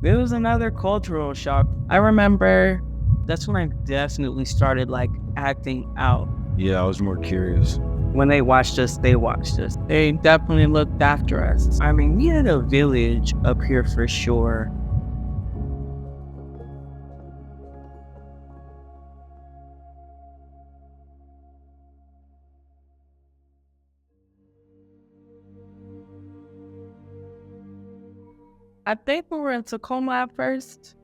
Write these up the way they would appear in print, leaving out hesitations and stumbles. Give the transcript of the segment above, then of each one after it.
It was another cultural shock. I remember that's when I definitely started like acting out. Yeah, I was more curious. When they watched us, they watched us. They definitely looked after us. I mean, we had a village up here for sure. I think we were in Tacoma at first.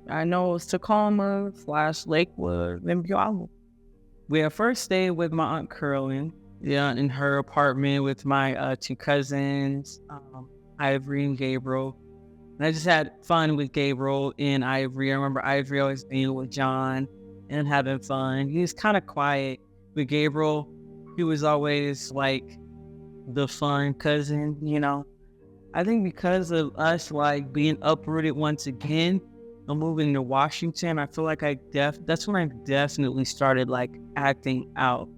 I know it was Tacoma / Lakewood, then Puyallup. We at first stayed with my Aunt Curlin, in her apartment with my two cousins, Ivory and Gabriel. And I just had fun with Gabriel and Ivory. I remember Ivory always being with John and having fun. He was kind of quiet. With Gabriel, he was always like the fun cousin, I think because of us like being uprooted once again and moving to Washington, I feel like that's when I definitely started like acting out.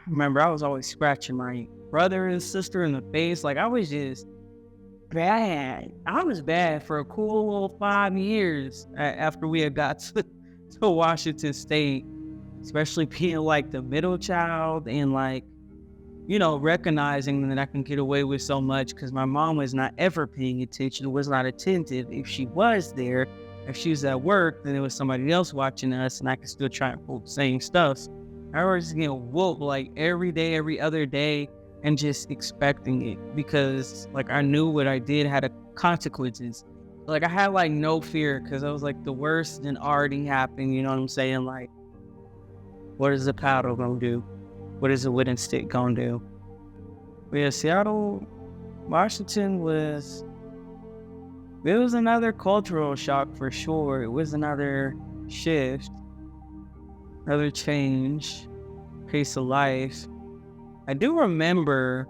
Remember, I was always scratching my brother and sister in the face. Like I was just bad. I was bad for a cool little 5 years after we had got to Washington State, especially being like the middle child and like, recognizing that I can get away with so much because my mom was not ever paying attention, was not attentive. If she was there, if she was at work, then it was somebody else watching us and I could still try and pull the same stuff. I was getting whooped like every day, every other day, and just expecting it because like I knew what I did had consequences. Like I had like no fear because I was like the worst had already happened, you know what I'm saying? Like, what is the paddle gonna do? What is a wooden stick gonna do? But yeah, Seattle, Washington was another cultural shock for sure. It was another shift, another change, pace of life. I do remember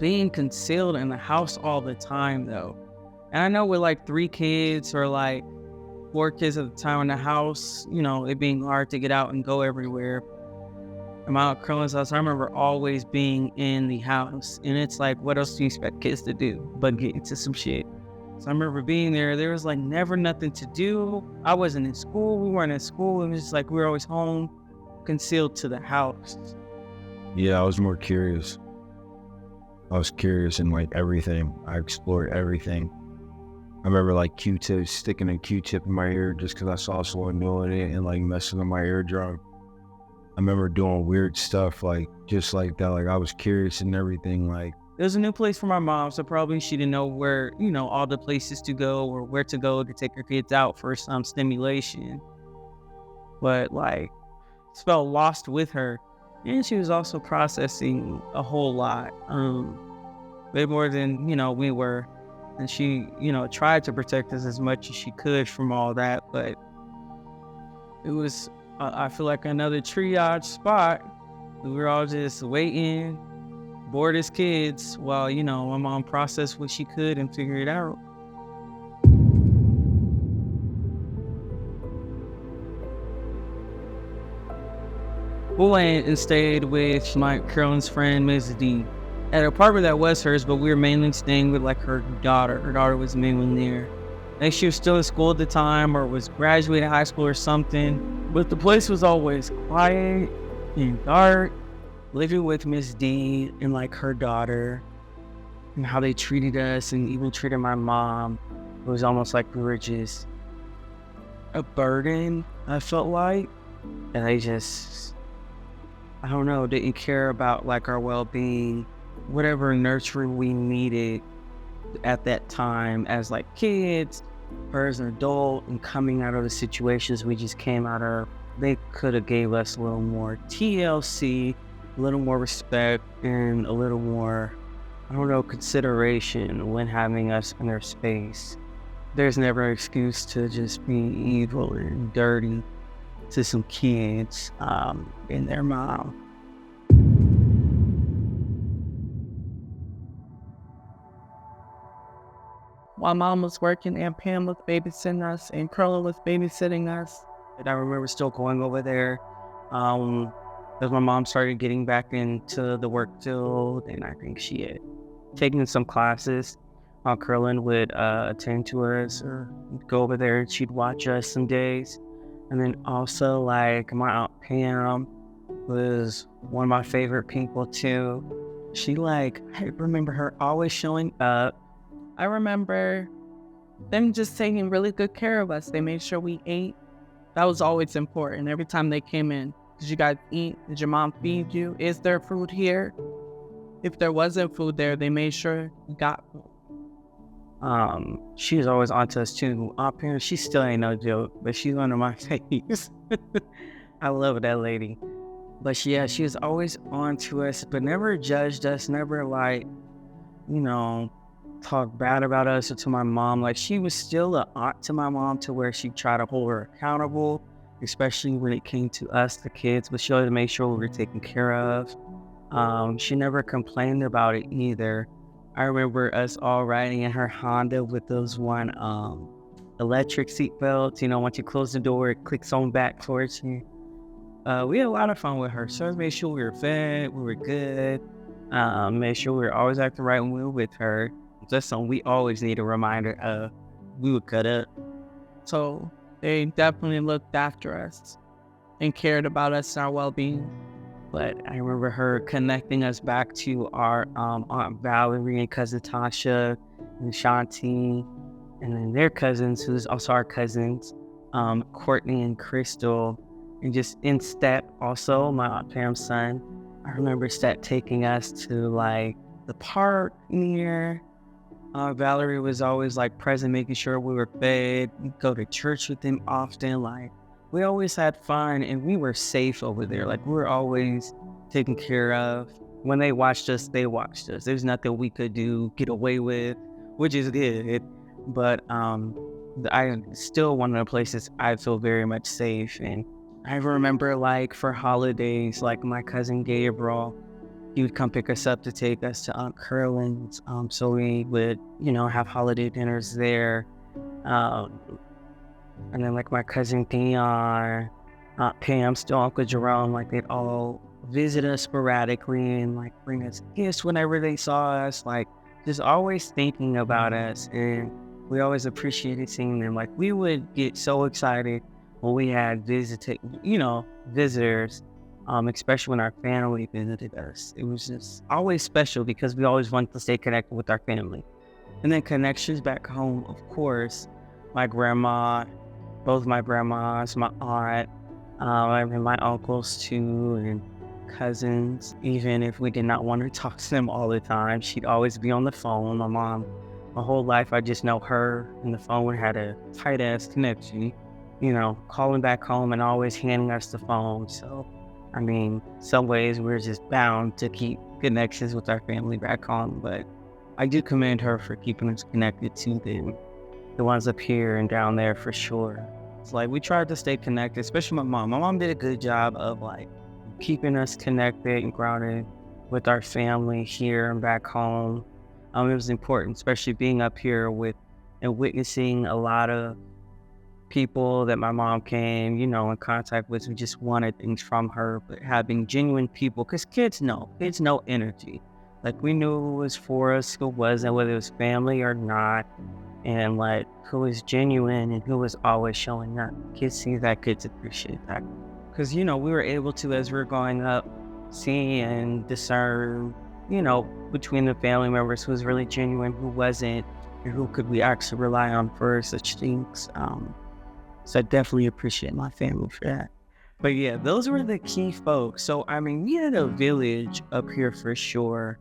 being concealed in the house all the time though. And I know with like 3 kids or like 4 kids at the time in the house, it being hard to get out and go everywhere. In my Aunt Curlin's house, I remember always being in the house. And it's like, what else do you expect kids to do but get into some shit? So I remember being there. There was like never nothing to do. I wasn't in school. We weren't in school. It was just like we were always home, concealed to the house. Yeah, I was more curious. I was curious in like everything. I explored everything. I remember like Q-tips, sticking a Q-tip in my ear just because I saw someone doing it and like messing with my eardrum. I remember doing weird stuff like just like that. Like I was curious and everything. Like it was a new place for my mom, so probably she didn't know where, all the places to go or where to go to take her kids out for some stimulation. But like, just felt lost with her. And she was also processing a whole lot, way more than, we were. And she, tried to protect us as much as she could from all that. But it was, I feel like another triage spot. We were all just waiting, bored as kids, while, my mom processed what she could and figured it out. We went and stayed with my Carolyn's friend, Ms. D, at an apartment that was hers, but we were mainly staying with like her daughter. Her daughter was mainly there. I think she was still in school at the time or was graduating high school or something. But the place was always quiet and dark. Living with Miss D and like her daughter and how they treated us and even treated my mom. It was almost like we were just a burden, I felt like. And they just, I don't know, didn't care about like our well-being, whatever nurturing we needed at that time as like kids or as an adult and coming out of the situations we just came out of. They could have gave us a little more TLC, a little more respect, and a little more, consideration when having us in their space. There's never an excuse to just be evil and dirty to some kids and their mom. While mom was working and Pam was babysitting us and Carla was babysitting us, and I remember still going over there as my mom started getting back into the work field, and I think she had taken some classes. Aunt Curlin would attend to us or go over there and she'd watch us some days. And then also like my Aunt Pam was one of my favorite people too. I remember her always showing up. I remember them just taking really good care of us. They made sure we ate. That was always important. Every time they came in, did you guys eat? Did your mom feed you? Is there food here? If there wasn't food there, they made sure we got food. She was always on to us too. Aunt Pam, she still ain't no joke, but she's one of my faves. I love that lady. But she was always on to us, but never judged us, never talk bad about us or to my mom. Like, she was still an aunt to my mom to where she tried to hold her accountable, especially when it came to us, the kids, but she always made sure we were taken care of. She never complained about it either. I remember us all riding in her Honda with those one electric seat belts. Once you close the door, it clicks on back towards you. We had a lot of fun with her. So I made sure we were fed, we were good. Made sure we were always acting right when we were with her. That's something we always need a reminder of. We would cut up. So they definitely looked after us and cared about us and our well-being. But I remember her connecting us back to our Aunt Valerie and cousin Tasha and Shanti, and then their cousins, who's also our cousins, Courtney and Crystal, and just in Step also, my Aunt Pam's son. I remember Step taking us to like the park near. Valerie was always like present, making sure we were fed. We'd go to church with them often. Like, we always had fun and we were safe over there. Like, we were always taken care of. When they watched us, they watched us. There's nothing we could do, get away with, which is good. But I still one of the places I feel very much safe. And I remember like for holidays, like my cousin Gabriel, he would come pick us up to take us to Aunt Curlin's. So we would, have holiday dinners there. And then like my cousin Dion, Aunt Pam, still Uncle Jerome, like they'd all visit us sporadically and like bring us gifts whenever they saw us, like just always thinking about us. And we always appreciated seeing them. Like, we would get so excited when we had visitors, especially when our family visited us. It was just always special because we always wanted to stay connected with our family. And then connections back home, of course, my grandma, both my grandmas, my aunt, and my uncles too, and cousins. Even if we did not want to talk to them all the time, she'd always be on the phone. My mom, my whole life, I just know her and the phone had a tight ass connection, calling back home and always handing us the phone. So, I mean, some ways we're just bound to keep connections with our family back home, but I do commend her for keeping us connected to them, the ones up here and down there for sure. It's like we tried to stay connected, especially my mom. My mom did a good job of like keeping us connected and grounded with our family here and back home. It was important, especially being up here with and witnessing a lot of people that my mom came, in contact with, who just wanted things from her, but having genuine people, because kids know energy. Like, we knew who was for us, who wasn't, whether it was family or not, and like who was genuine and who was always showing up. Kids see that, kids appreciate that. Because, we were able to, as we were growing up, see and discern, between the family members who was really genuine, who wasn't, and who could we actually rely on for such things. So I definitely appreciate my family for that. But yeah, those were the key folks. So, I mean, we had a village up here for sure.